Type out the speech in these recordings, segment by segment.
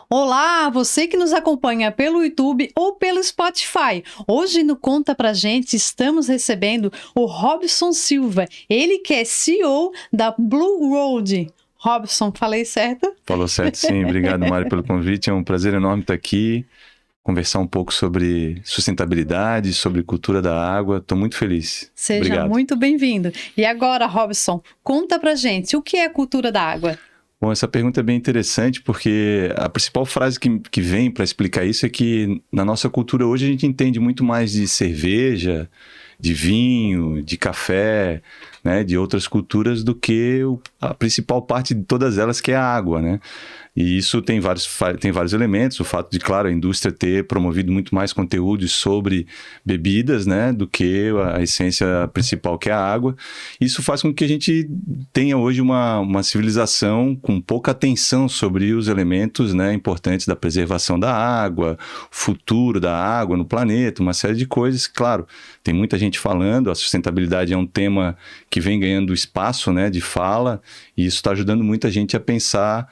Olá, você que nos acompanha pelo YouTube ou pelo Spotify. Hoje no Conta Pra Gente estamos recebendo o Robson Silva, ele que é CEO da Blue Road. Robson, falei certo? Falou certo, sim. Obrigado, Mário, pelo convite. É um prazer enorme estar aqui, conversar um pouco sobre sustentabilidade, sobre cultura da água. Estou muito feliz. Seja Obrigado. muito bem-vindo. E agora, Robson, conta pra gente, o que é cultura da água? Bom, essa pergunta é bem interessante porque a principal frase que vem para explicar isso é que na nossa cultura hoje a gente entende muito mais de cerveja, de vinho, de café, né, de outras culturas do que a principal parte de todas elas, que é a água, né? E isso tem vários elementos, o fato de, claro, a indústria ter promovido muito mais conteúdos sobre bebidas, né, do que a essência principal, que é a água. Isso faz com que a gente tenha hoje uma civilização com pouca atenção sobre os elementos, né, importantes da preservação da água, futuro da água no planeta, uma série de coisas. Claro, tem muita gente falando, a sustentabilidade é um tema que vem ganhando espaço, né, de fala, e isso está ajudando muita gente a pensar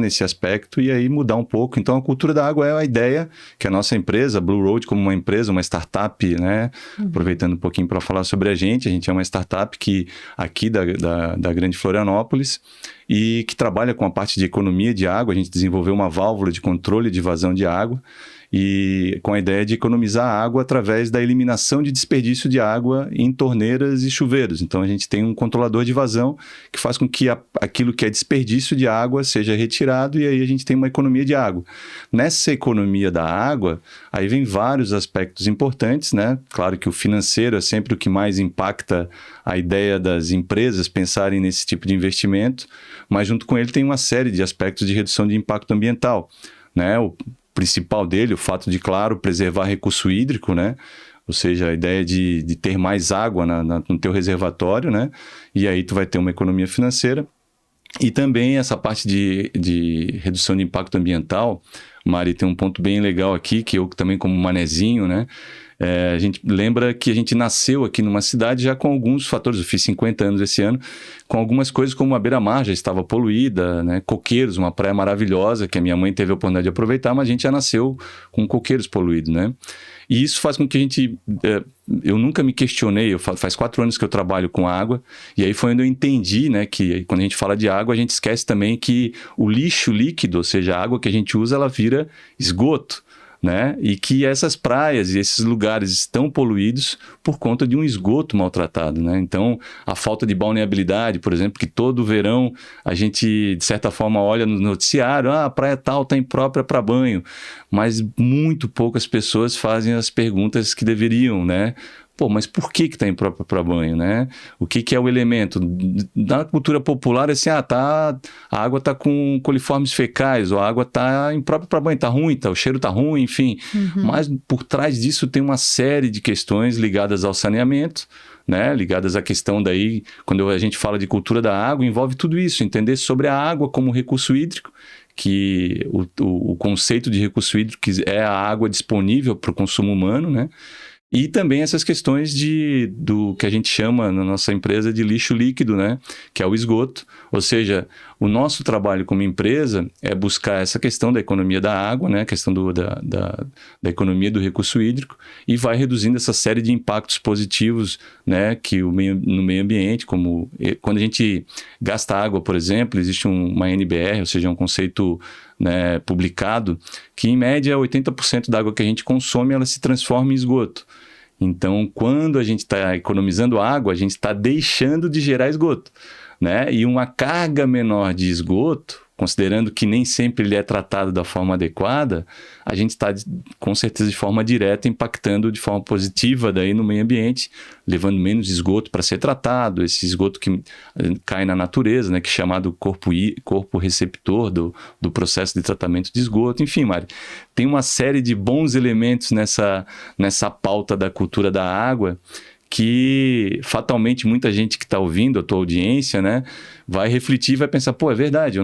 nesse aspecto e aí mudar um pouco. Então, a cultura da água é a ideia que a nossa empresa, Blue Road, como uma empresa, uma startup, né? Aproveitando um pouquinho para falar sobre a gente é uma startup que aqui da Grande Florianópolis e que trabalha com a parte de economia de água. A gente desenvolveu uma válvula de controle de vazão de água e com a ideia de economizar água através da eliminação de desperdício de água em torneiras e chuveiros. Então, a gente tem um controlador de vazão que faz com que aquilo que é desperdício de água seja retirado e aí a gente tem uma economia de água. Nessa economia da água, aí vem vários aspectos importantes, né? Claro que o financeiro é sempre o que mais impacta a ideia das empresas pensarem nesse tipo de investimento, mas junto com ele tem uma série de aspectos de redução de impacto ambiental, né? O principal dele, o fato de, claro, preservar recurso hídrico, né? Ou seja, a ideia de ter mais água no teu reservatório, né? E aí tu vai ter uma economia financeira. E também essa parte de redução de impacto ambiental, Mari, tem um ponto bem legal aqui, que eu também como manezinho, né? A gente lembra que a gente nasceu aqui numa cidade já com alguns fatores, eu fiz 50 anos esse ano, com algumas coisas como a beira-mar já estava poluída, né? Coqueiros, uma praia maravilhosa que a minha mãe teve a oportunidade de aproveitar, mas a gente já nasceu com coqueiros poluídos, né? E isso faz com que a gente... eu nunca me questionei, faz 4 anos que eu trabalho com água, e aí foi onde eu entendi, né, que quando a gente fala de água, a gente esquece também que o lixo líquido, ou seja, a água que a gente usa, ela vira esgoto, né? E que essas praias e esses lugares estão poluídos por conta de um esgoto maltratado, né? Então, a falta de balneabilidade, por exemplo, que todo verão a gente, de certa forma, olha no noticiário, a praia tal está imprópria para banho, mas muito poucas pessoas fazem as perguntas que deveriam, né? Pô, mas por que está impróprio para banho, né? O que é o elemento? Na cultura popular, assim, a água está com coliformes fecais, ou a água está imprópria para banho, está ruim, o cheiro está ruim, enfim. Mas por trás disso tem uma série de questões ligadas ao saneamento, né? Ligadas à questão daí, quando a gente fala de cultura da água, envolve tudo isso, entender sobre a água como recurso hídrico, que o conceito de recurso hídrico é a água disponível para o consumo humano, né? E também essas questões do que a gente chama na nossa empresa de lixo líquido, né? Que é o esgoto. Ou seja, o nosso trabalho como empresa é buscar essa questão da economia da água, né? A questão da economia do recurso hídrico e vai reduzindo essa série de impactos positivos, né? Que no meio ambiente, como quando a gente gasta água, por exemplo, existe uma NBR, ou seja, um conceito, né, publicado, que em média 80% da água que a gente consome ela se transforma em esgoto. Então, quando a gente está economizando água, a gente está deixando de gerar esgoto, né? E uma carga menor de esgoto, considerando que nem sempre ele é tratado da forma adequada, a gente está, com certeza, de forma direta, impactando de forma positiva daí no meio ambiente, levando menos esgoto para ser tratado, esse esgoto que cai na natureza, né, que é chamado corpo receptor do processo de tratamento de esgoto. Enfim, Mari, tem uma série de bons elementos nessa pauta da cultura da água que fatalmente muita gente que está ouvindo, a tua audiência, né, vai refletir e vai pensar, pô, é verdade,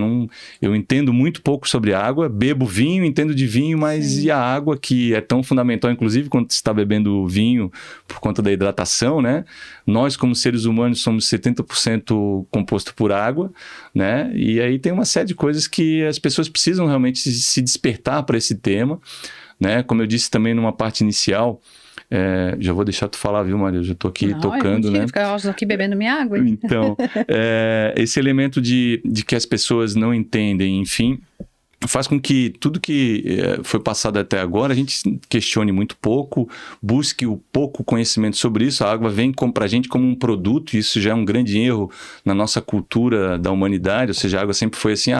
eu entendo muito pouco sobre água, bebo vinho, entendo de vinho, mas Sim. e a água que é tão fundamental, inclusive quando você está bebendo vinho por conta da hidratação, né? Nós, como seres humanos, somos 70% composto por água, né? E aí tem uma série de coisas que as pessoas precisam realmente se despertar para esse tema, né? Como eu disse também numa parte inicial, já vou deixar tu falar, viu, Maria? Eu já tô aqui tocando, né? Eu estou aqui bebendo minha água. Então, esse elemento de que as pessoas não entendem, enfim, faz com que tudo que foi passado até agora a gente questione muito pouco, busque o pouco conhecimento sobre isso. A água vem para a gente como um produto, e isso já é um grande erro na nossa cultura da humanidade, ou seja, a água sempre foi assim,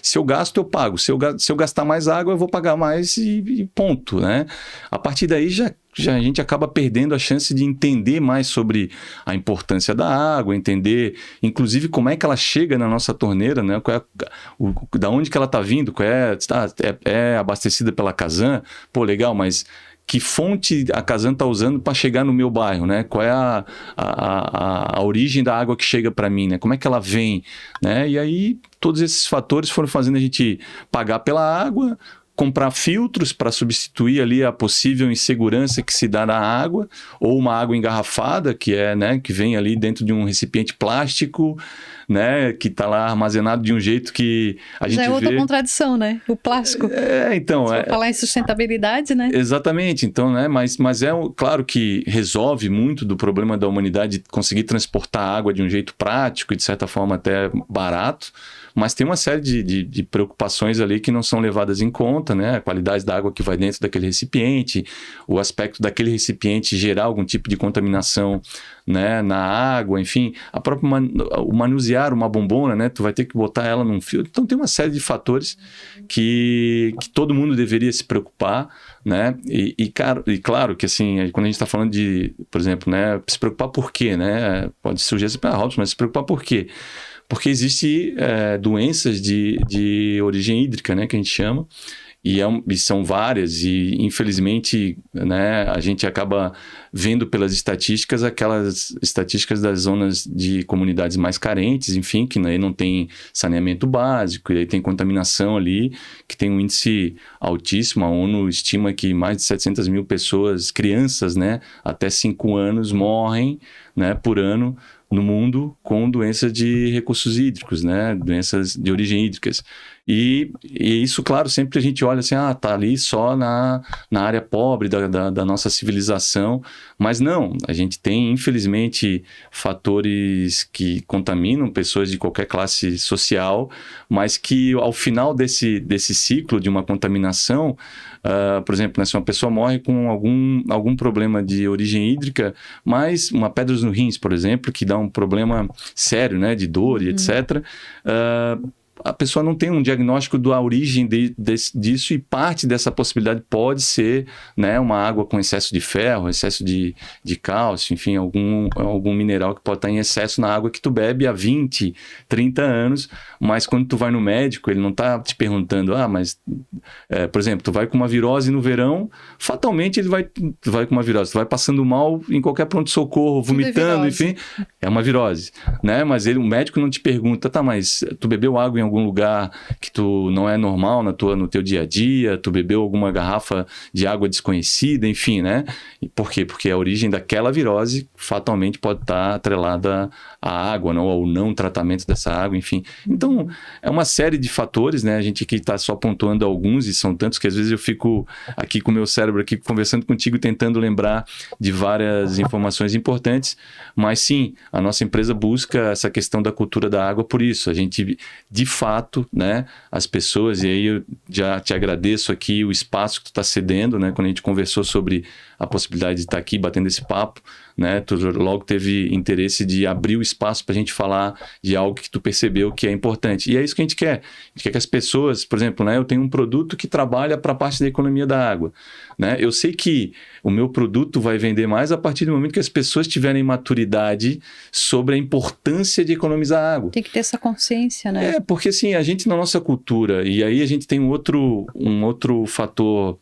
se eu gasto, eu pago, se eu gastar mais água, eu vou pagar mais e ponto, né? A partir daí já a gente acaba perdendo a chance de entender mais sobre a importância da água, entender, inclusive, como é que ela chega na nossa torneira, né? Da onde que ela está vindo, é abastecida pela Casan, pô, legal, mas que fonte a Casan está usando para chegar no meu bairro, né? Qual é a origem da água que chega para mim, né? Como é que ela vem, né? E aí, todos esses fatores foram fazendo a gente pagar pela água, comprar filtros para substituir ali a possível insegurança que se dá na água, ou uma água engarrafada, que né, que vem ali dentro de um recipiente plástico, né, que está lá armazenado de um jeito que a gente vê... Já é outra contradição, né? O plástico. Então... Se for falar em sustentabilidade, né? Exatamente. Então, né, mas claro que resolve muito do problema da humanidade conseguir transportar água de um jeito prático e, de certa forma, até barato, mas tem uma série de preocupações ali que não são levadas em conta, né? A qualidade da água que vai dentro daquele recipiente, o aspecto daquele recipiente gerar algum tipo de contaminação, né, na água, enfim, o manusear uma bombona, né? Tu vai ter que botar ela num filtro. Então tem uma série de fatores que todo mundo deveria se preocupar, né? E claro que assim, quando a gente está falando de, por exemplo, né, se preocupar por quê, né? Pode surgir esse mas se preocupar por quê? Porque existem doenças de origem hídrica, né, que a gente chama, e são várias, e infelizmente, né, a gente acaba vendo pelas estatísticas aquelas estatísticas das zonas de comunidades mais carentes, enfim, que aí não tem saneamento básico, e aí tem contaminação ali, que tem um índice altíssimo. A ONU estima que mais de 700 mil pessoas, crianças, né, até 5 anos, morrem, né, por ano no mundo com doenças de recursos hídricos, né? Doenças de origem hídricas. E isso, claro, sempre a gente olha assim, tá ali só na área pobre da nossa civilização, mas não, a gente tem, infelizmente, fatores que contaminam pessoas de qualquer classe social, mas que ao final desse ciclo de uma contaminação, por exemplo, né, se uma pessoa morre com algum problema de origem hídrica, mas uma pedra no rins, por exemplo, que dá um problema sério, né, de dor e etc., a pessoa não tem um diagnóstico da origem disso, e parte dessa possibilidade pode ser, né, uma água com excesso de ferro, excesso de cálcio, enfim, algum mineral que pode estar em excesso na água que tu bebe há 20, 30 anos, mas quando tu vai no médico, ele não está te perguntando, por exemplo, tu vai com uma virose no verão, fatalmente tu vai com uma virose, tu vai passando mal em qualquer pronto-socorro, vomitando, enfim, é uma virose, né, mas o médico não te pergunta, mas tu bebeu água em algum lugar que tu não é normal no teu dia a dia, tu bebeu alguma garrafa de água desconhecida, enfim, né? E por quê? Porque a origem daquela virose fatalmente pode estar atrelada à água, não, ao não tratamento dessa água, enfim. Então, é uma série de fatores, né? A gente aqui está só pontuando alguns, e são tantos que às vezes eu fico aqui com o meu cérebro aqui conversando contigo, tentando lembrar de várias informações importantes, mas sim, a nossa empresa busca essa questão da cultura da água por isso. A gente, de fato, né, as pessoas, e aí eu já te agradeço aqui o espaço que tu está cedendo, né, quando a gente conversou sobre a possibilidade de estar aqui batendo esse papo, né, tu logo teve interesse de abrir o espaço para a gente falar de algo que tu percebeu que é importante, e é isso que a gente quer. A gente quer que as pessoas, por exemplo, né, eu tenho um produto que trabalha para a parte da economia da água, né, eu sei que o meu produto vai vender mais a partir do momento que as pessoas tiverem maturidade sobre a importância de economizar água. Tem que ter essa consciência, né? Porque assim, a gente na nossa cultura, e aí a gente tem um outro fator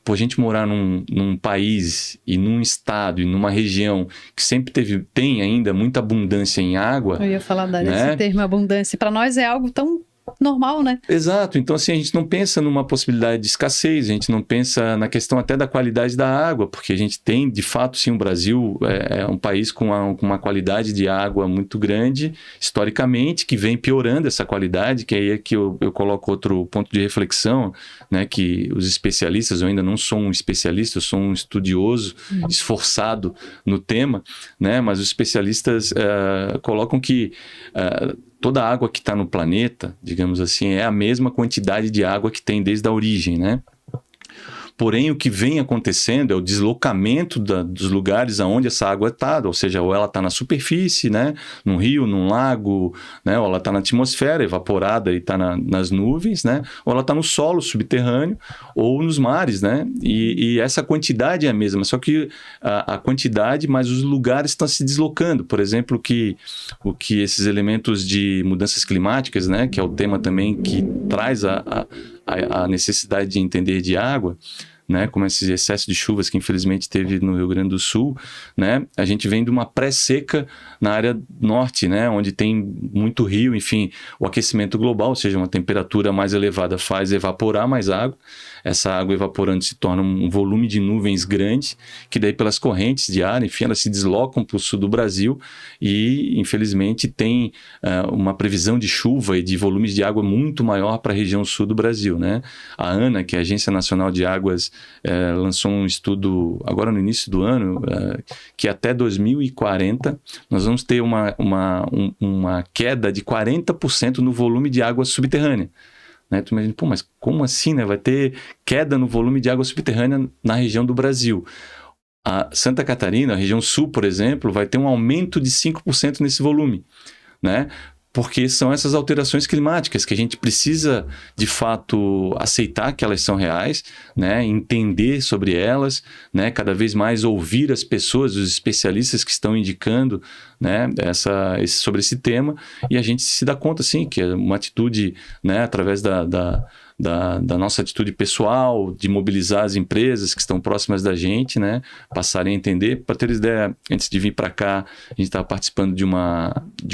por a gente morar num país e num estado e numa região que sempre tem ainda muita abundância em água... Eu ia falar desse termo abundância. Para nós é algo tão normal, né? Exato. Então, assim, a gente não pensa numa possibilidade de escassez, a gente não pensa na questão até da qualidade da água, porque a gente tem, de fato, sim, o Brasil é um país com uma qualidade de água muito grande, historicamente, que vem piorando essa qualidade, que aí é que eu coloco outro ponto de reflexão, né, que os especialistas, eu ainda não sou um especialista, eu sou um estudioso, esforçado no tema, né, mas os especialistas colocam que... toda a água que está no planeta, digamos assim, é a mesma quantidade de água que tem desde a origem, né? Porém, o que vem acontecendo é o deslocamento dos lugares aonde essa água está, ou seja, ou ela está na superfície, né, num rio, num lago, né, ou ela está na atmosfera evaporada e está nas nuvens, né, ou ela está no solo subterrâneo ou nos mares, né, e essa quantidade é a mesma, só que a quantidade, mas os lugares estão se deslocando. Por exemplo, o que esses elementos de mudanças climáticas, né, que é o tema também que traz a necessidade de entender de água, né, como esse excesso de chuvas que infelizmente teve no Rio Grande do Sul, né, a gente vem de uma pré-seca na área norte, né, onde tem muito rio, enfim, o aquecimento global, ou seja, uma temperatura mais elevada faz evaporar mais água, essa água evaporando se torna um volume de nuvens grande, que daí pelas correntes de ar, enfim, elas se deslocam para o sul do Brasil e infelizmente tem uma previsão de chuva e de volumes de água muito maior para a região sul do Brasil, né. A ANA, que é a Agência Nacional de Águas, lançou um estudo agora no início do ano, que até 2040 nós vamos ter uma queda de 40% no volume de água subterrânea. Né? Tu imagina, mas como assim, né? Vai ter queda no volume de água subterrânea na região do Brasil. A Santa Catarina, a região sul, por exemplo, vai ter um aumento de 5% nesse volume, né? Porque são essas alterações climáticas que a gente precisa, de fato, aceitar que elas são reais, né? Entender sobre elas, né? Cada vez mais ouvir as pessoas, os especialistas que estão indicando, né? Sobre esse tema, e a gente se dá conta, sim, que é uma atitude, né? Através da nossa atitude pessoal, de mobilizar as empresas que estão próximas da gente, né? Passarem a entender. Para ter ideia, antes de vir para cá, a gente estava participando de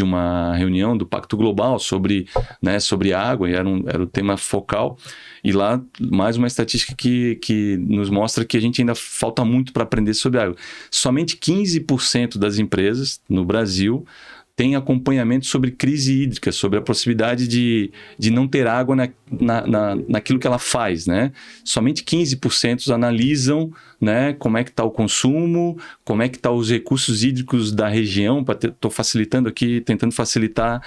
uma reunião do Pacto Global sobre água, e era o tema focal. E lá, mais uma estatística que nos mostra que a gente ainda falta muito para aprender sobre água. Somente 15% das empresas no Brasil tem acompanhamento sobre crise hídrica, sobre a possibilidade de não ter água naquilo que ela faz, né? Somente 15% analisam, né, como é que está o consumo, como é que estão os recursos hídricos da região. Estou facilitando aqui, tentando facilitar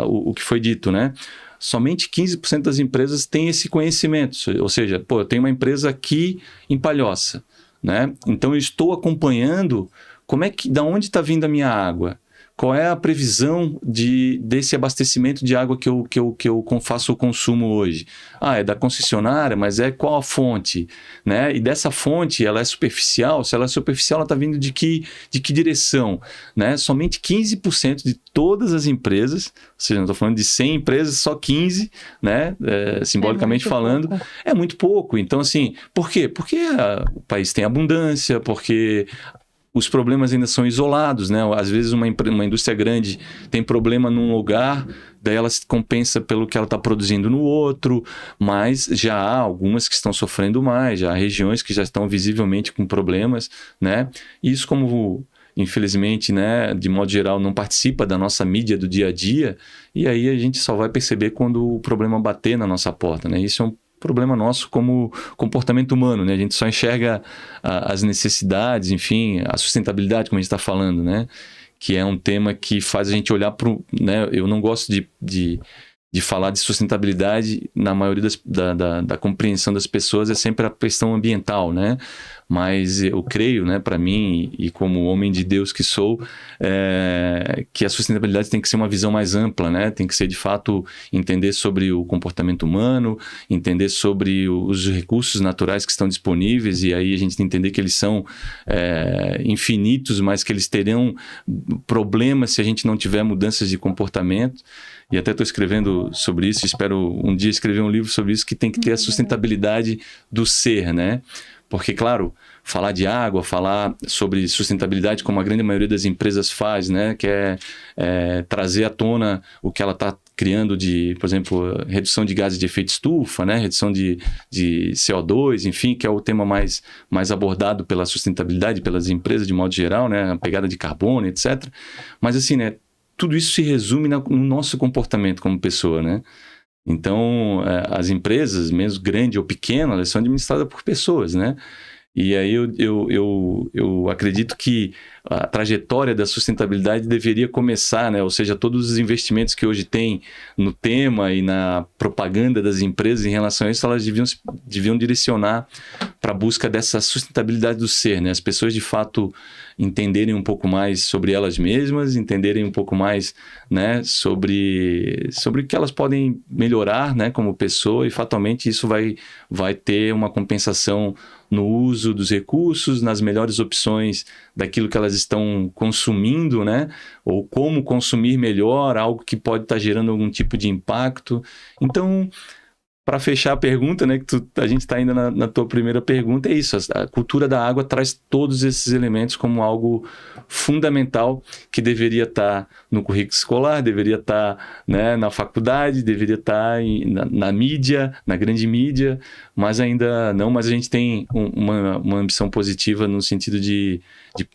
o que foi dito, né? Somente 15% das empresas têm esse conhecimento, ou seja, eu tenho uma empresa aqui em Palhoça, né? Então eu estou acompanhando da onde está vindo a minha água. Qual é a previsão desse abastecimento de água que eu faço o consumo hoje? É da concessionária, mas qual a fonte? Né? E dessa fonte, ela é superficial? Se ela é superficial, ela está vindo de que direção? Né? Somente 15% de todas as empresas, ou seja, não estou falando de 100 empresas, só 15, né? Simbolicamente falando, é muito pouco. Então, assim, por quê? Porque o país tem abundância, porque os problemas ainda são isolados, né? Às vezes uma indústria grande tem problema num lugar, daí ela se compensa pelo que ela está produzindo no outro, mas já há algumas que estão sofrendo mais, já há regiões que já estão visivelmente com problemas, né? E isso, como infelizmente, né, de modo geral, não participa da nossa mídia do dia a dia, e aí a gente só vai perceber quando o problema bater na nossa porta, né? Isso é um problema nosso como comportamento humano, né? A gente só enxerga as necessidades, enfim, a sustentabilidade, como a gente está falando, né? Que é um tema que faz a gente olhar para o... Né? Eu não gosto de falar de sustentabilidade, na maioria da compreensão das pessoas é sempre a questão ambiental, né? Mas eu creio, né, para mim, e como homem de Deus que sou, que a sustentabilidade tem que ser uma visão mais ampla, né? Tem que ser, de fato, entender sobre o comportamento humano, entender sobre os recursos naturais que estão disponíveis, e aí a gente tem que entender que eles são infinitos, mas que eles terão problemas se a gente não tiver mudanças de comportamento. E até estou escrevendo sobre isso, espero um dia escrever um livro sobre isso, que tem que ter a sustentabilidade do ser, né? Porque, claro, falar de água, falar sobre sustentabilidade, como a grande maioria das empresas faz, né? Que é trazer à tona o que ela está criando de, por exemplo, redução de gases de efeito estufa, né? Redução de CO2, enfim, que é o tema mais abordado pela sustentabilidade, pelas empresas de modo geral, né? A pegada de carbono, etc. Mas assim, né? Tudo isso se resume no nosso comportamento como pessoa, né? Então, as empresas, mesmo grande ou pequena, elas são administradas por pessoas, né? E aí eu acredito que a trajetória da sustentabilidade deveria começar, né? Ou seja, todos os investimentos que hoje tem no tema e na propaganda das empresas em relação a isso, elas deviam direcionar para a busca dessa sustentabilidade do ser, né? As pessoas, de fato, entenderem um pouco mais sobre elas mesmas, entenderem um pouco mais, né, sobre o que elas podem melhorar, né, como pessoa, e fatalmente isso vai ter uma compensação no uso dos recursos, nas melhores opções daquilo que elas estão consumindo, né? Ou como consumir melhor, algo que pode estar gerando algum tipo de impacto. Então, para fechar a pergunta, né, que a gente está ainda na tua primeira pergunta, é isso. A cultura da água traz todos esses elementos como algo fundamental que deveria estar no currículo escolar, deveria estar, né, na faculdade, deveria estar na mídia, na grande mídia, mas ainda não. Mas a gente tem uma ambição positiva no sentido de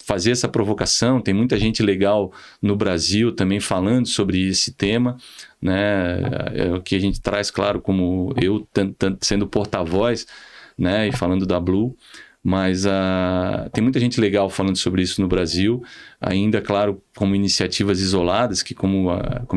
fazer essa provocação. Tem muita gente legal no Brasil também falando sobre esse tema, né? É o que a gente traz, claro, como eu sendo porta-voz, né, e falando da Blue, mas tem muita gente legal falando sobre isso no Brasil, ainda, claro, como iniciativas isoladas, que como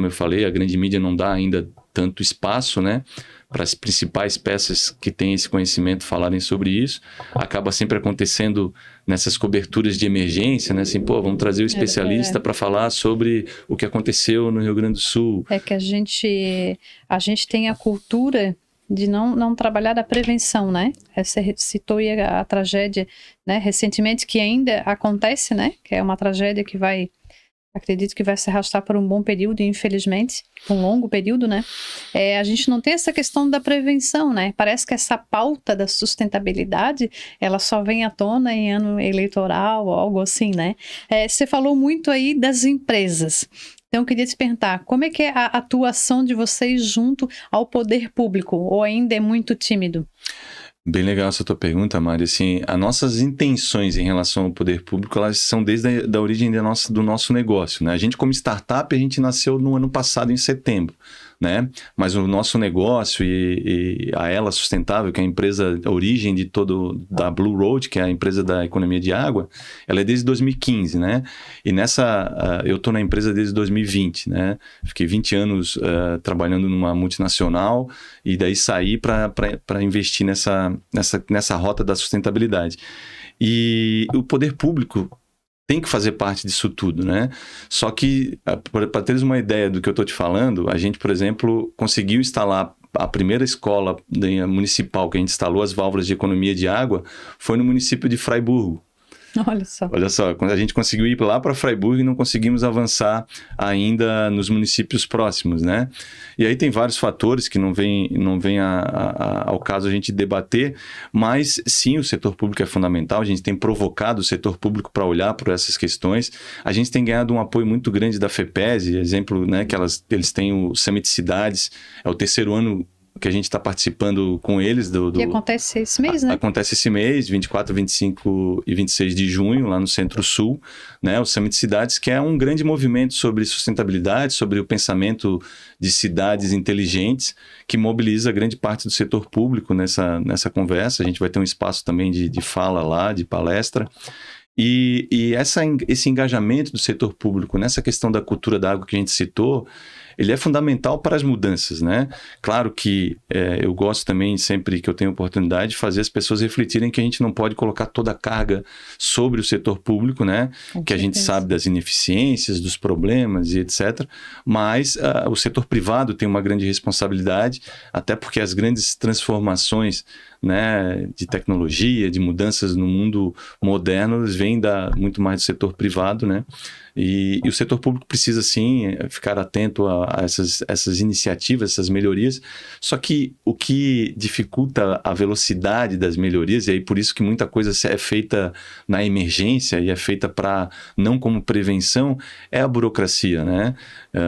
eu falei, a grande mídia não dá ainda tanto espaço, né, para as principais peças que têm esse conhecimento falarem sobre isso. Acaba sempre acontecendo nessas coberturas de emergência, né? Assim, vamos trazer o especialista para falar sobre o que aconteceu no Rio Grande do Sul. É que a gente tem a cultura de não trabalhar da prevenção, né? Você citou aí a tragédia, né, recentemente, que ainda acontece, né? Que é uma tragédia que acredito que vai se arrastar por um bom período, infelizmente, por um longo período, né? A gente não tem essa questão da prevenção, né? Parece que essa pauta da sustentabilidade, ela só vem à tona em ano eleitoral ou algo assim, né? Você falou muito aí das empresas. Então, eu queria te perguntar, como é que é a atuação de vocês junto ao poder público, ou ainda é muito tímido? Bem legal essa tua pergunta, Mari. Assim, as nossas intenções em relação ao poder público, elas são desde a origem do nosso negócio, né? A gente, como startup, a gente nasceu no ano passado, em setembro, né? Mas o nosso negócio e a Ela Sustentável, que é a origem da Blue Road, que é a empresa da economia de água, ela é desde 2015, né? E eu estou na empresa desde 2020, né? Fiquei 20 anos trabalhando numa multinacional e daí saí para investir nessa rota da sustentabilidade. E o poder público tem que fazer parte disso tudo, né? Só que, para teres uma ideia do que eu estou te falando, a gente, por exemplo, conseguiu instalar a primeira escola municipal que a gente instalou as válvulas de economia de água foi no município de Fraiburgo. Olha só, quando a gente conseguiu ir lá para Fraiburgo e não conseguimos avançar ainda nos municípios próximos, né? E aí tem vários fatores que não vem ao caso a gente debater, mas sim, o setor público é fundamental, a gente tem provocado o setor público para olhar por essas questões, a gente tem ganhado um apoio muito grande da FEPESE, exemplo, né, que eles têm o Summit Cidades, é o terceiro ano que a gente está participando com eles. E acontece esse mês, né? Acontece esse mês, 24, 25 e 26 de junho, lá no Centro-Sul, né? O Summit Cidades, que é um grande movimento sobre sustentabilidade, sobre o pensamento de cidades inteligentes, que mobiliza grande parte do setor público nessa conversa. A gente vai ter um espaço também de fala lá, de palestra. E esse engajamento do setor público nessa questão da cultura da água que a gente citou, ele é fundamental para as mudanças, né? Claro que eu gosto também, sempre que eu tenho oportunidade, de fazer as pessoas refletirem que a gente não pode colocar toda a carga sobre o setor público, né? Que a gente sabe das ineficiências, dos problemas e etc. Mas o setor privado tem uma grande responsabilidade, até porque as grandes transformações, né, de tecnologia, de mudanças no mundo moderno, eles vêm muito mais do setor privado, né? E o setor público precisa, sim, ficar atento a essas iniciativas, essas melhorias. Só que o que dificulta a velocidade das melhorias, e aí por isso que muita coisa é feita na emergência e é feita não como prevenção, é a burocracia, né?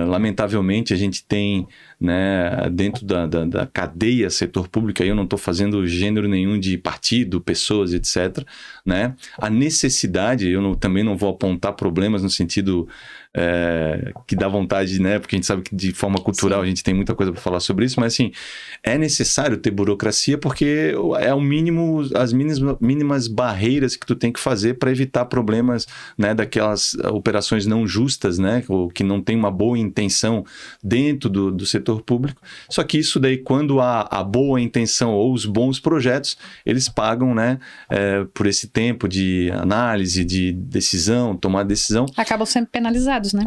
Lamentavelmente, a gente tem, né, dentro da cadeia setor público, aí eu não estou fazendo gênero nenhum de partido, pessoas, etc., né? A necessidade, também não vou apontar problemas no sentido que dá vontade, né? Porque a gente sabe que de forma cultural, sim, a gente tem muita coisa para falar sobre isso, mas assim, é necessário ter burocracia porque é o mínimo, as mínimas barreiras que tu tem que fazer para evitar problemas, né, daquelas operações não justas, né, ou que não tem uma boa intenção dentro do setor público. Só que isso daí, quando há a boa intenção ou os bons projetos, eles pagam, né, por esse tempo de análise, de decisão, tomar decisão. Acabam sendo penalizados, né?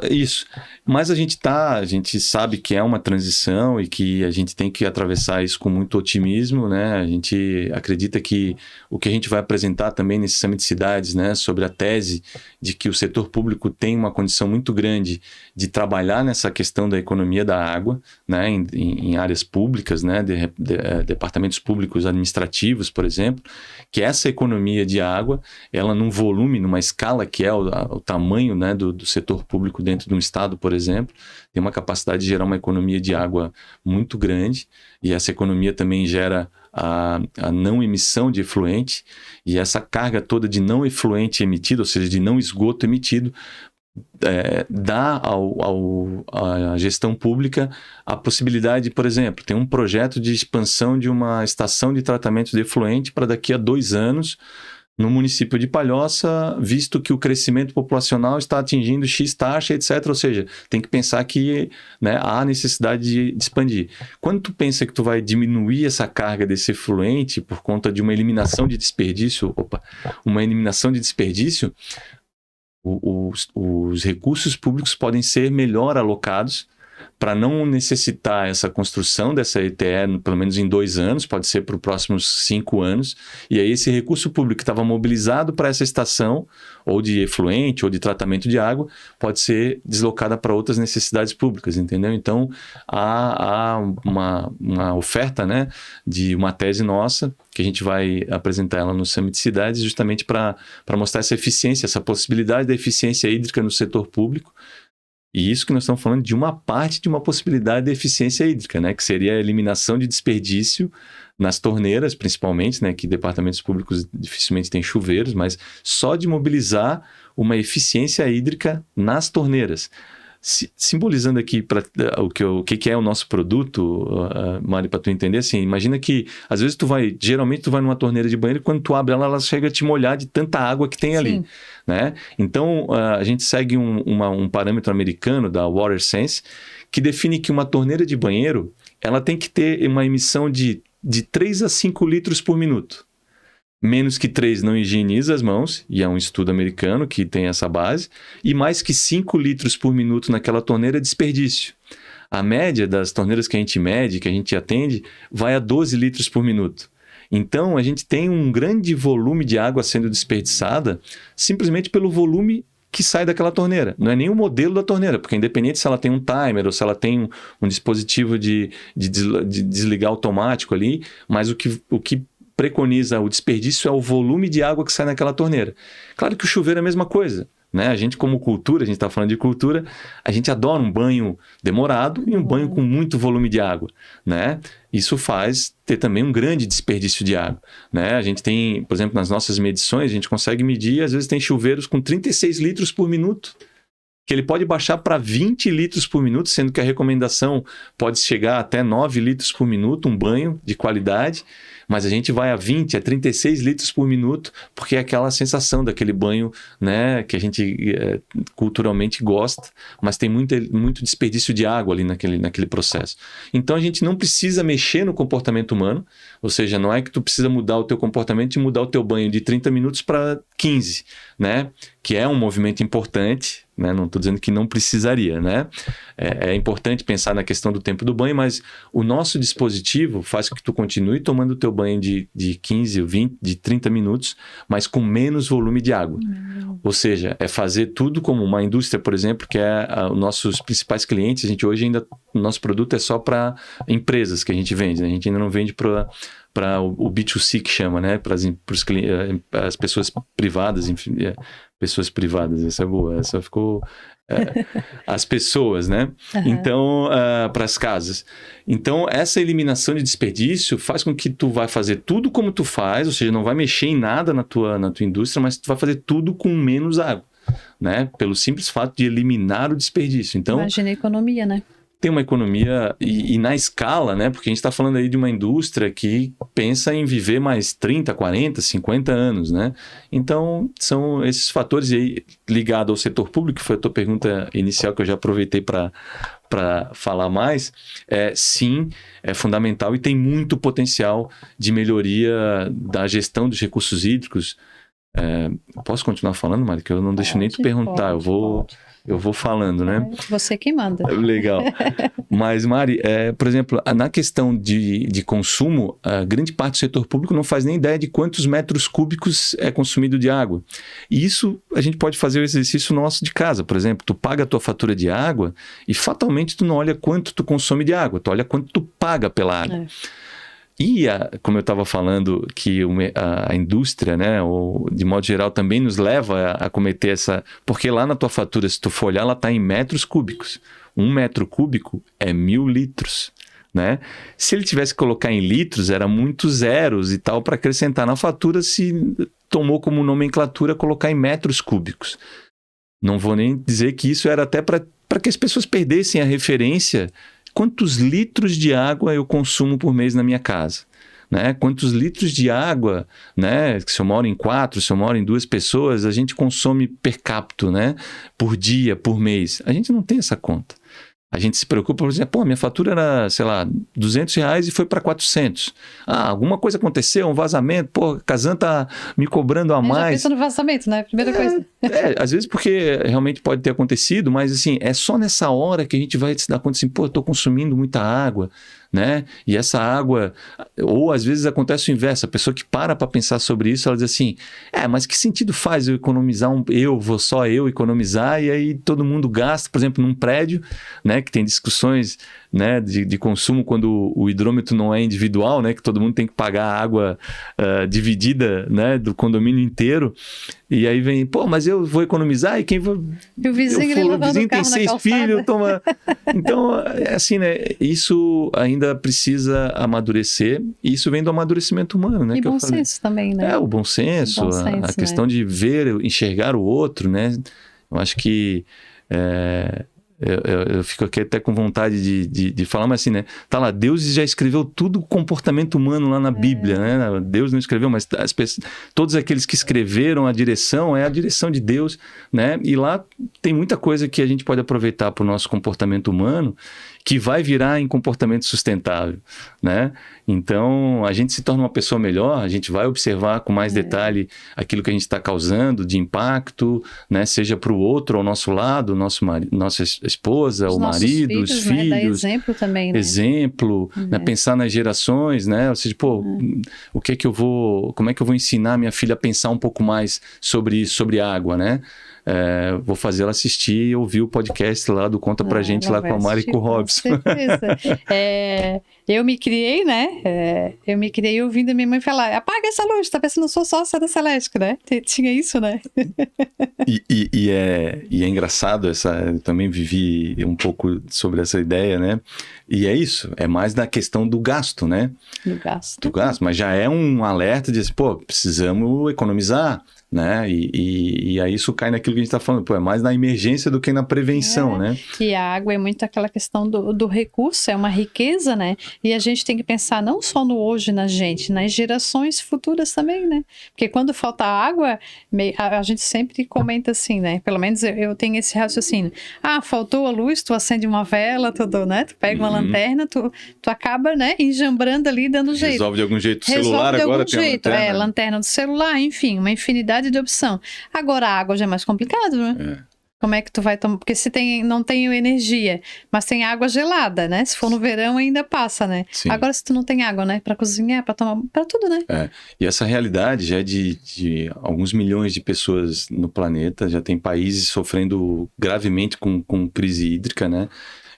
Isso. Mas a gente sabe que é uma transição e que a gente tem que atravessar isso com muito otimismo, né? A gente acredita que o que a gente vai apresentar também nesse Summit de Cidades, né, sobre a tese de que o setor público tem uma condição muito grande de trabalhar nessa questão da economia da água, né, em áreas públicas, né, departamentos públicos administrativos, por exemplo, que essa economia de água, ela num volume, numa escala que é o tamanho, né, do setor público dentro de um estado, por exemplo, tem uma capacidade de gerar uma economia de água muito grande, e essa economia também gera a não emissão de efluente, e essa carga toda de não efluente emitido, ou seja, de não esgoto emitido, dá à gestão pública a possibilidade, por exemplo, tem um projeto de expansão de uma estação de tratamento de efluente para daqui a 2 anos, no município de Palhoça, visto que o crescimento populacional está atingindo X taxa, etc. Ou seja, tem que pensar que, né, há necessidade de expandir. Quando tu pensa que tu vai diminuir essa carga desse efluente por conta de uma eliminação de desperdício, os recursos públicos podem ser melhor alocados para não necessitar essa construção dessa ETE, pelo menos em 2 anos, pode ser para os próximos 5 anos, e aí esse recurso público que estava mobilizado para essa estação, ou de efluente, ou de tratamento de água, pode ser deslocada para outras necessidades públicas, entendeu? Então, há uma oferta, né, de uma tese nossa, que a gente vai apresentar ela no Summit de Cidades, justamente para mostrar essa eficiência, essa possibilidade da eficiência hídrica no setor público. E isso que nós estamos falando de uma parte de uma possibilidade de eficiência hídrica, né? Que seria a eliminação de desperdício nas torneiras, principalmente, né? Que departamentos públicos dificilmente têm chuveiros, mas só de mobilizar uma eficiência hídrica nas torneiras. Simbolizando aqui o que é o nosso produto, Mari, para tu entender, assim, imagina que às vezes geralmente tu vai numa torneira de banheiro e quando tu abre ela chega a te molhar de tanta água que tem ali, né? Então, a gente segue um parâmetro americano da WaterSense que define que uma torneira de banheiro, ela tem que ter uma emissão de 3 a 5 litros por minuto. Menos que 3 não higieniza as mãos, e é um estudo americano que tem essa base, e mais que 5 litros por minuto naquela torneira é desperdício. A média das torneiras que a gente mede, que a gente atende, vai a 12 litros por minuto. Então, a gente tem um grande volume de água sendo desperdiçada simplesmente pelo volume que sai daquela torneira. Não é nem o modelo da torneira, porque independente se ela tem um timer ou se ela tem um dispositivo de desligar automático ali, mas o que preconiza o desperdício é o volume de água que sai naquela torneira. Claro que o chuveiro é a mesma coisa, né? A gente, como cultura, a gente está falando de cultura, a gente adora um banho demorado e um banho com muito volume de água, né? Isso faz ter também um grande desperdício de água, né? A gente tem, por exemplo, nas nossas medições, a gente consegue medir, às vezes tem chuveiros com 36 litros por minuto, que ele pode baixar para 20 litros por minuto, sendo que a recomendação pode chegar até 9 litros por minuto, um banho de qualidade, mas a gente vai a 20, a 36 litros por minuto, porque é aquela sensação daquele banho, né, que a gente culturalmente gosta, mas tem muito desperdício de água ali naquele processo. Então a gente não precisa mexer no comportamento humano, ou seja, não é que tu precisa mudar o teu comportamento e mudar o teu banho de 30 minutos para 15, né? Que é um movimento importante, né? Não estou dizendo que não precisaria, né? É importante pensar na questão do tempo do banho, mas o nosso dispositivo faz com que tu continue tomando o teu banho de 15, 20, de 30 minutos, mas com menos volume de água. Ou seja, é fazer tudo como uma indústria, por exemplo, que é os nossos principais clientes. A gente hoje ainda, o nosso produto é só para empresas que a gente vende, né? A gente ainda não vende para o B2C que chama, né? Para as pessoas privadas, enfim, pessoas privadas, essa é boa, essa ficou... as pessoas, né? Uhum. Então, para as casas. Então, essa eliminação de desperdício faz com que tu vai fazer tudo como tu faz, ou seja, não vai mexer em nada na tua indústria, mas tu vai fazer tudo com menos água, né? Pelo simples fato de eliminar o desperdício. Então, imagina a economia, né? Tem uma economia e na escala, né? Porque a gente está falando aí de uma indústria que pensa em viver mais 30, 40, 50 anos, né? Então, são esses fatores aí ligados ao setor público, que foi a tua pergunta inicial que eu já aproveitei para falar mais. Sim, é fundamental e tem muito potencial de melhoria da gestão dos recursos hídricos. Posso continuar falando, Mari? Que eu não deixo nem tu perguntar, eu vou falando, né? Você que manda. Legal. Mas, Mari, por exemplo, na questão de consumo, a grande parte do setor público não faz nem ideia de quantos metros cúbicos é consumido de água. E isso a gente pode fazer o exercício nosso de casa. Por exemplo, tu paga a tua fatura de água e fatalmente tu não olha quanto tu consome de água, tu olha quanto tu paga pela água. E, como eu estava falando, que a indústria, né, ou de modo geral, também nos leva a cometer essa... Porque lá na tua fatura, se tu for olhar, ela está em metros cúbicos. 1 metro cúbico é 1000 litros, né? Se ele tivesse que colocar em litros, era muitos zeros e tal, para acrescentar na fatura, se tomou como nomenclatura colocar em metros cúbicos. Não vou nem dizer que isso era até para que as pessoas perdessem a referência. Quantos litros de água eu consumo por mês na minha casa? Né? Quantos litros de água, né? Se eu moro em 4, se eu moro em 2 pessoas, a gente consome per capita, né? Por dia, por mês. A gente não tem essa conta. A gente se preocupa, por exemplo, minha fatura era, sei lá, R$200 e foi para 400. Alguma coisa aconteceu, um vazamento, a Casan tá me cobrando a mais. Já pensa no vazamento, né? Primeira coisa. Às vezes porque realmente pode ter acontecido, mas assim, é só nessa hora que a gente vai se dar conta assim, eu tô consumindo muita água, né? E essa água, ou às vezes acontece o inverso, a pessoa que para pensar sobre isso, ela diz assim, mas que sentido faz eu economizar, vou só eu economizar, e aí todo mundo gasta, por exemplo, num prédio, né, que tem discussões, né, de consumo quando o hidrômetro não é individual, né, que todo mundo tem que pagar a água dividida, né, do condomínio inteiro, e aí vem, mas eu vou economizar e quem vai... O vizinho tem 6 filhos, toma... Então, assim, né, isso ainda precisa amadurecer, e isso vem do amadurecimento humano, né? E bom senso também, né? O bom senso, a questão de ver, enxergar o outro, né? Eu acho que... Eu fico aqui até com vontade de falar, mas assim, né? Tá lá, Deus já escreveu tudo o comportamento humano lá na Bíblia, né? Deus não escreveu, mas todos aqueles que escreveram a direção, é a direção de Deus, né? E lá tem muita coisa que a gente pode aproveitar para o nosso comportamento humano, que vai virar em comportamento sustentável, né? Então, a gente se torna uma pessoa melhor, a gente vai observar com mais detalhe aquilo que a gente está causando de impacto, né? Seja para o outro, ao nosso lado, nossa esposa, o marido, os filhos. Né? Dar exemplo também, né? Exemplo, né? Pensar nas gerações, né? Ou seja, como é que eu vou ensinar minha filha a pensar um pouco mais sobre isso, sobre água, né? Vou fazer ela assistir e ouvir o podcast lá do Conta Pra Gente lá com a Mari e com o Robson. Com certeza. Eu me criei, né? Eu me criei ouvindo a minha mãe falar, apaga essa luz, tá pensando, eu sou sócia da Celeste, né? Tinha isso, né? E é engraçado, eu também vivi um pouco sobre essa ideia, né? E é isso, é mais da questão do gasto, né? Do gasto, mas já é um alerta de, precisamos economizar, né? E aí isso cai naquilo que a gente está falando, é mais na emergência do que na prevenção, né? E a água é muito aquela questão do recurso, é uma riqueza, né? E a gente tem que pensar não só no hoje na gente, nas gerações futuras também, né? Porque quando falta água, a gente sempre comenta assim, né? Pelo menos eu tenho esse raciocínio. Ah, faltou a luz, tu acende uma vela, né? Tu pega uma lanterna, tu acaba, né, enjambrando ali, dando jeito. Resolve de algum jeito. O Resolve celular de agora algum tem jeito. lanterna. Lanterna do celular, enfim, uma infinidade de opção. Agora a água já é mais complicado, né? Como é que tu vai tomar? Porque se não tem energia, mas tem água gelada, né? Se for no verão ainda passa, né? Sim. Agora se tu não tem água, né? Pra cozinhar, pra tomar, pra tudo, né? E essa realidade já é de alguns milhões de pessoas no planeta, já tem países sofrendo gravemente com crise hídrica, né?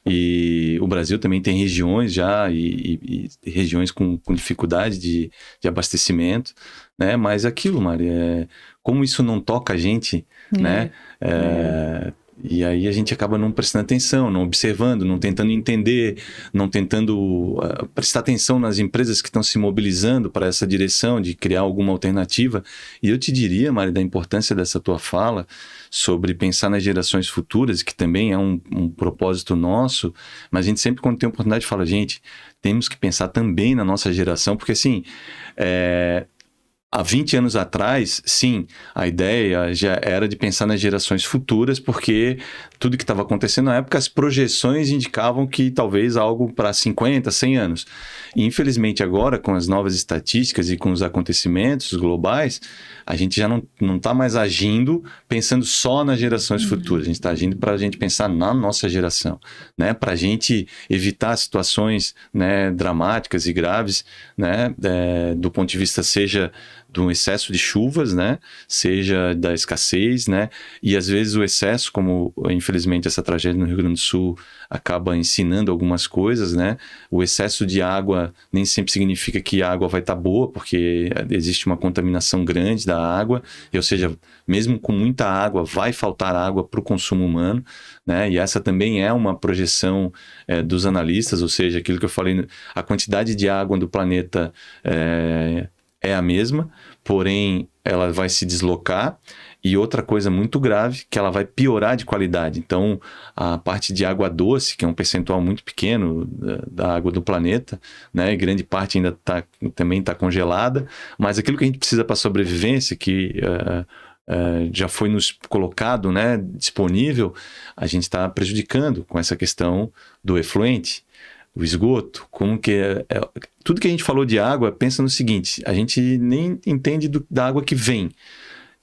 E o Brasil também tem regiões já, e regiões com dificuldade de abastecimento, né? Mas aquilo, Mari, como isso não toca a gente, né? E aí a gente acaba não prestando atenção, não observando, não tentando entender, não tentando prestar atenção nas empresas que estão se mobilizando para essa direção de criar alguma alternativa. E eu te diria, Mari, da importância dessa tua fala sobre pensar nas gerações futuras, que também é um propósito nosso, mas a gente sempre, quando tem oportunidade, fala, gente, temos que pensar também na nossa geração, porque assim, há 20 anos atrás, sim, a ideia já era de pensar nas gerações futuras, porque tudo que estava acontecendo na época, as projeções indicavam que talvez algo para 50, 100 anos. E infelizmente agora, com as novas estatísticas e com os acontecimentos globais, a gente já não está mais agindo pensando só nas gerações futuras, a gente está agindo para a gente pensar na nossa geração, né? Para a gente evitar situações, né, dramáticas e graves, né, do ponto de vista seja do excesso de chuvas, né? Seja da escassez, né? E às vezes o excesso, como infelizmente essa tragédia no Rio Grande do Sul acaba ensinando algumas coisas, né? O excesso de água nem sempre significa que a água vai estar boa, porque existe uma contaminação grande da água, ou seja, mesmo com muita água, vai faltar água para o consumo humano, né? E essa também é uma projeção dos analistas, ou seja, aquilo que eu falei, a quantidade de água do planeta é a mesma, porém ela vai se deslocar, e outra coisa muito grave, que ela vai piorar de qualidade. Então, a parte de água doce, que é um percentual muito pequeno da água do planeta, né, e grande parte ainda também está congelada, mas aquilo que a gente precisa para a sobrevivência, que já foi nos colocado, né, disponível, a gente está prejudicando com essa questão do efluente. O esgoto, como que tudo que a gente falou de água, pensa no seguinte, a gente nem entende da água que vem.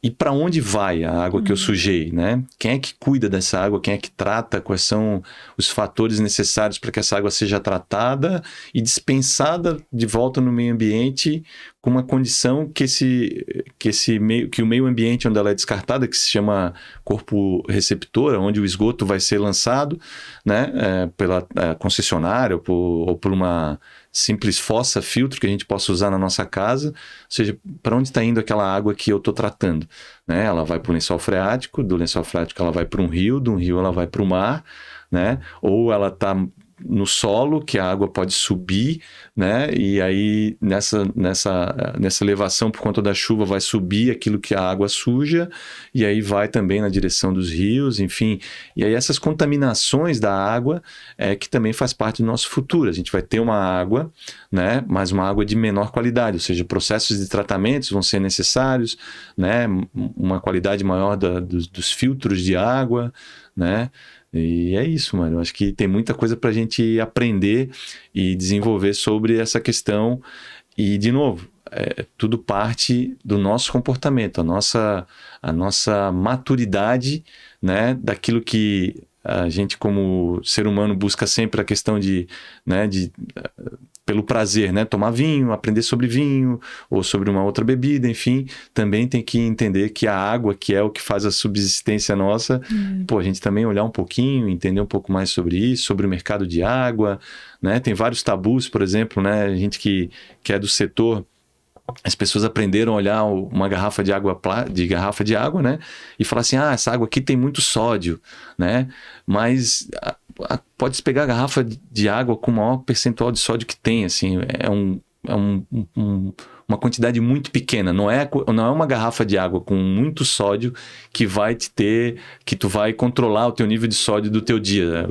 E para onde vai a água que eu sujei, né? Quem é que cuida dessa água? Quem é que trata? Quais são os fatores necessários para que essa água seja tratada e dispensada de volta no meio ambiente com uma condição que o meio ambiente onde ela é descartada, que se chama corpo receptor, onde o esgoto vai ser lançado, né? Pela concessionária ou por uma simples fossa filtro que a gente possa usar na nossa casa, ou seja, para onde está indo aquela água que eu estou tratando, né? Ela vai para o lençol freático, do lençol freático ela vai para um rio, do rio ela vai para o mar, né? Ou ela está no solo, que a água pode subir, né? E aí nessa elevação por conta da chuva vai subir aquilo que a água suja, e aí vai também na direção dos rios, enfim. E aí essas contaminações da água que também faz parte do nosso futuro. A gente vai ter uma água, né? Mas uma água de menor qualidade, ou seja, processos de tratamentos vão ser necessários, né? Uma qualidade maior dos filtros de água, né? E é isso, mano. Eu acho que tem muita coisa para a gente aprender e desenvolver sobre essa questão. E, de novo, tudo parte do nosso comportamento, a nossa maturidade, né? Daquilo que a gente, como ser humano, busca sempre a questão pelo prazer, né? Tomar vinho, aprender sobre vinho ou sobre uma outra bebida, enfim, também tem que entender que a água, que é o que faz a subsistência nossa, a gente também olhar um pouquinho, entender um pouco mais sobre isso, sobre o mercado de água, né? Tem vários tabus, por exemplo, né? A gente que é do setor, as pessoas aprenderam a olhar uma garrafa de água, né? E falar assim, essa água aqui tem muito sódio, né? Mas pode pegar a garrafa de água com o maior percentual de sódio que tem, assim, uma quantidade muito pequena. Não é uma garrafa de água com muito sódio que tu vai controlar o teu nível de sódio do teu dia.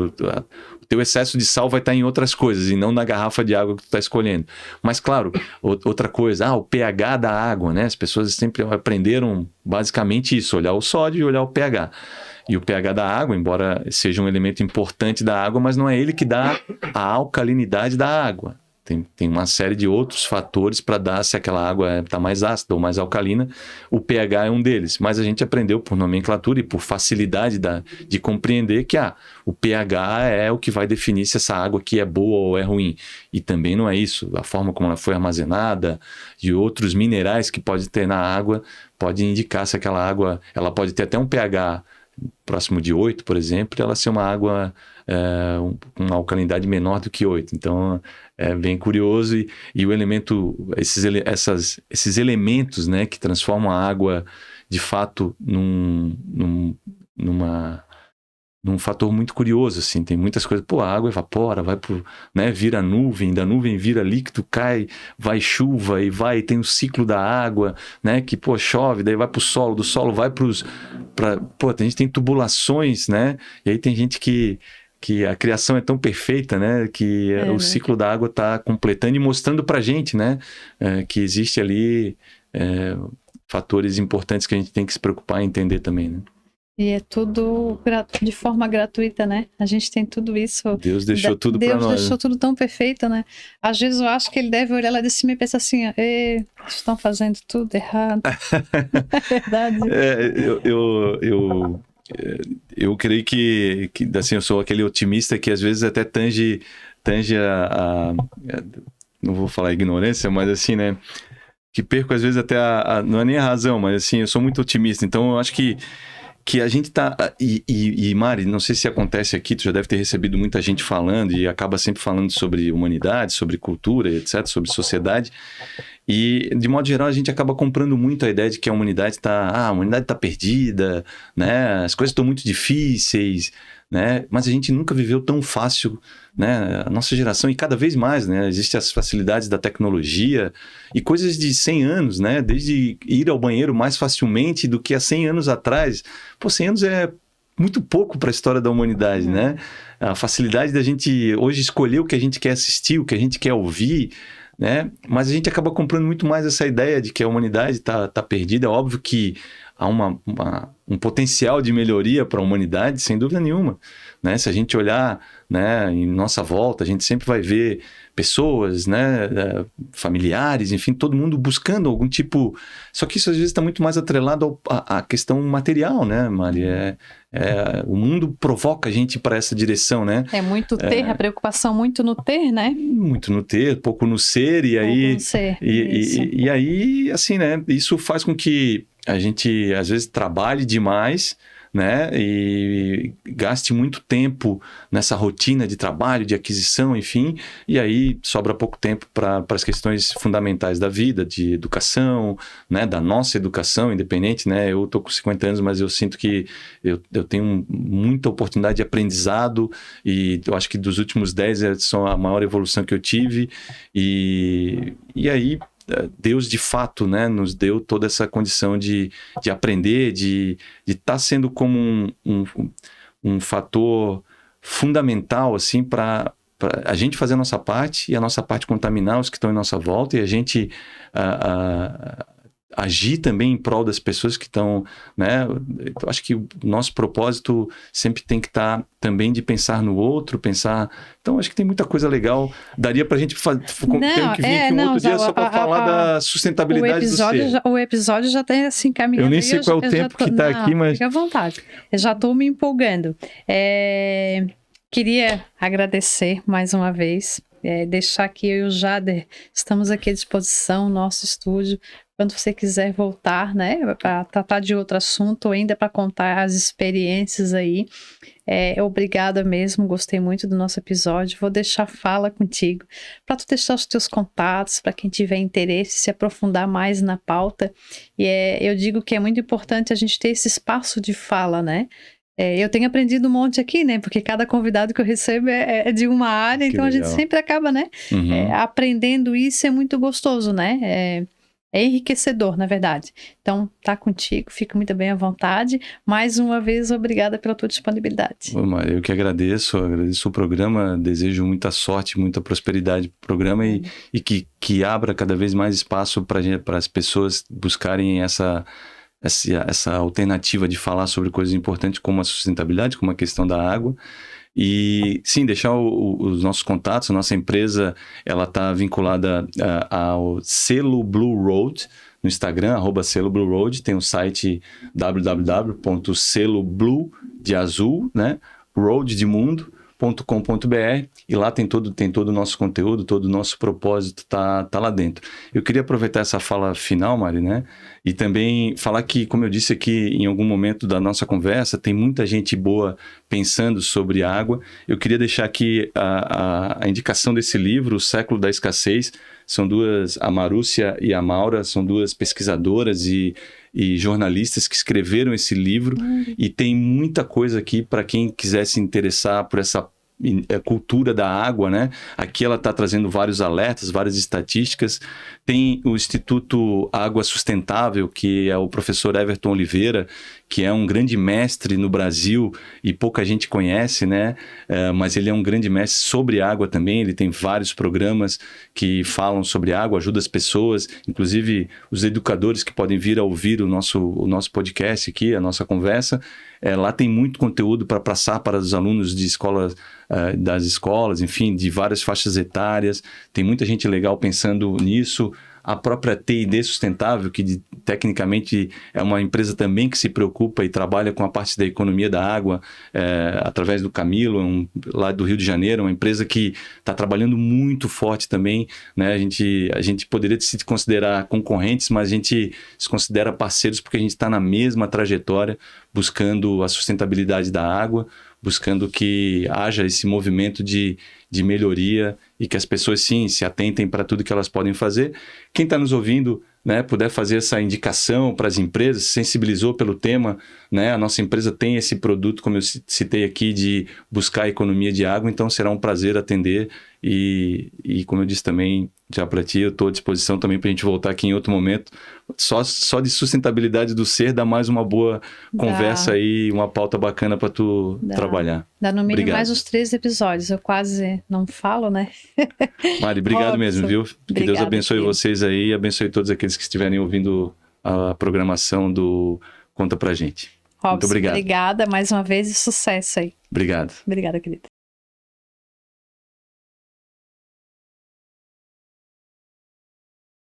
O teu excesso de sal vai estar em outras coisas e não na garrafa de água que tu está escolhendo. Mas, claro, outra coisa, o pH da água, né? As pessoas sempre aprenderam basicamente isso, olhar o sódio e olhar o pH. E o pH da água, embora seja um elemento importante da água, mas não é ele que dá a alcalinidade da água. Tem uma série de outros fatores para dar se aquela água está mais ácida ou mais alcalina. O pH é um deles. Mas a gente aprendeu por nomenclatura e por facilidade de compreender que o pH é o que vai definir se essa água aqui é boa ou é ruim. E também não é isso. A forma como ela foi armazenada e outros minerais que pode ter na água pode indicar se aquela água... Ela pode ter até um pH próximo de 8, por exemplo, e ela ser uma água com uma alcalinidade menor do que 8. Então, é bem curioso. E o elemento, esses elementos, né, que transformam a água, de fato, num fator muito curioso, assim. Tem muitas coisas. A água evapora, vai pro, né, vira nuvem, da nuvem vira líquido, cai, vai chuva e tem o ciclo da água, né, que, chove, daí vai pro solo, do solo vai a gente tem tubulações, né, e aí tem gente que a criação é tão perfeita, né, que o ciclo da água está completando e mostrando pra gente, né, que existe ali fatores importantes que a gente tem que se preocupar e entender também, né. E é tudo de forma gratuita, né? A gente tem tudo isso. Deus deixou tudo para nós. Deus deixou tudo tão perfeito, né? Às vezes eu acho que ele deve olhar lá de cima e pensar assim, estão fazendo tudo errado. É verdade. Eu creio que assim, eu sou aquele otimista que às vezes até tange não vou falar ignorância, mas assim, né? Que perco às vezes até não é nem a razão, mas assim, eu sou muito otimista. Então eu acho que a gente tá... E Mari, não sei se acontece aqui, tu já deve ter recebido muita gente falando e acaba sempre falando sobre humanidade, sobre cultura, etc., sobre sociedade. E, de modo geral, a gente acaba comprando muito a ideia de que a humanidade está perdida, né? As coisas estão muito difíceis, né? Mas a gente nunca viveu tão fácil, né? A nossa geração, e cada vez mais, né? Existem as facilidades da tecnologia e coisas de 100 anos, né? Desde ir ao banheiro mais facilmente do que há 100 anos atrás. 100 anos é muito pouco para a história da humanidade, né? A facilidade da gente hoje escolher o que a gente quer assistir, o que a gente quer ouvir, né? Mas a gente acaba comprando muito mais essa ideia de que a humanidade tá perdida. É óbvio que há um potencial de melhoria para a humanidade, sem dúvida nenhuma, né? Se a gente olhar, né, em nossa volta, a gente sempre vai ver pessoas, né, familiares, enfim, todo mundo buscando algum tipo... Só que isso às vezes está muito mais atrelado à questão material, né, Mari? O mundo provoca a gente para essa direção, né? É muito ter, a preocupação muito no ter, né? Muito no ter, pouco no ser, e aí... Pouco no ser, e aí, assim, né, isso faz com que a gente, às vezes, trabalhe demais, né, e gaste muito tempo nessa rotina de trabalho, de aquisição, enfim, e aí sobra pouco tempo para as questões fundamentais da vida, de educação, né, da nossa educação independente, né. Eu estou com 50 anos, mas eu sinto que eu tenho muita oportunidade de aprendizado, e eu acho que dos últimos 10 são a maior evolução que eu tive, e aí Deus de fato, né, nos deu toda essa condição de aprender, de estar sendo como um fator fundamental assim, para a gente fazer a nossa parte e a nossa parte contaminar os que estão em nossa volta, e a gente agir também em prol das pessoas que estão, né? Eu acho que o nosso propósito sempre tem que estar também de pensar no outro, Então, acho que tem muita coisa legal. Daria pra gente ter que vir aqui outro dia só para falar da sustentabilidade do ser. O episódio já tem assim caminhando. Eu nem sei qual é o tempo que está aqui, mas... Fica à vontade. Eu já estou me empolgando. Queria agradecer mais uma vez, deixar que eu e o Jader estamos aqui à disposição, nosso estúdio, quando você quiser voltar, né, para tratar de outro assunto ou ainda para contar as experiências aí. Obrigada mesmo, gostei muito do nosso episódio. Vou deixar a fala contigo para tu deixar os teus contatos, para quem tiver interesse, se aprofundar mais na pauta. E eu digo que é muito importante a gente ter esse espaço de fala, né? Eu tenho aprendido um monte aqui, né? Porque cada convidado que eu recebo é de uma área, Que então a gente legal. sempre acaba, né? Uhum. Aprendendo isso é muito gostoso, né? É enriquecedor, na verdade. Então, tá contigo, fica muito bem à vontade. Mais uma vez, obrigada pela tua disponibilidade. Ô, Mari, eu que agradeço o programa, desejo muita sorte, muita prosperidade para o programa e que abra cada vez mais espaço para as pessoas buscarem essa alternativa de falar sobre coisas importantes como a sustentabilidade, como a questão da água. E sim, deixar os nossos contatos, a nossa empresa, ela está vinculada ao selo Blue Road, no Instagram, @selo Blue Road, tem o site www.seloblue, de azul, né? Road de mundo.com.br, e lá tem todo o nosso conteúdo, todo o nosso propósito tá lá dentro. Eu queria aproveitar essa fala final, Mari, né? E também falar que, como eu disse aqui em algum momento da nossa conversa, tem muita gente boa pensando sobre água. Eu queria deixar aqui a indicação desse livro, O Século da Escassez. São duas, a Marúcia e a Maura, são duas pesquisadoras e jornalistas que escreveram esse livro, e tem muita coisa aqui para quem quiser se interessar por essa cultura da água, né? Aqui ela está trazendo vários alertas, várias estatísticas. Tem o Instituto Água Sustentável, que é o professor Everton Oliveira, que é um grande mestre no Brasil e pouca gente conhece, né? Mas ele é um grande mestre sobre água também. Ele tem vários programas que falam sobre água, ajuda as pessoas, inclusive os educadores que podem vir a ouvir o nosso podcast aqui, a nossa conversa. Lá tem muito conteúdo para passar para os alunos de escolas, das escolas, enfim, de várias faixas etárias. Tem muita gente legal pensando nisso. A própria T&D Sustentável, que tecnicamente é uma empresa também que se preocupa e trabalha com a parte da economia da água, através do Camilo, lá do Rio de Janeiro, uma empresa que está trabalhando muito forte também, né? A gente poderia se considerar concorrentes, mas a gente se considera parceiros porque a gente está na mesma trajetória, buscando a sustentabilidade da água, buscando que haja esse movimento de melhoria e que as pessoas, sim, se atentem para tudo que elas podem fazer. Quem está nos ouvindo, né, puder fazer essa indicação para as empresas, sensibilizou pelo tema, né? A nossa empresa tem esse produto, como eu citei aqui, de buscar a economia de água, então será um prazer atender e como eu disse também, já para ti, eu estou à disposição também para a gente voltar aqui em outro momento. Só de sustentabilidade do ser dá mais uma boa conversa aí, uma pauta bacana para tu trabalhar. Dá no mínimo Obrigado. mais uns 3 episódios, eu quase não falo, né? Mari, obrigado mesmo, viu? Que Deus abençoe querido. vocês aí e abençoe todos aqueles que estiverem ouvindo a programação do Conta Pra Gente. Robson, muito obrigado. Obrigada mais uma vez e sucesso aí. Obrigado. Obrigada, querida.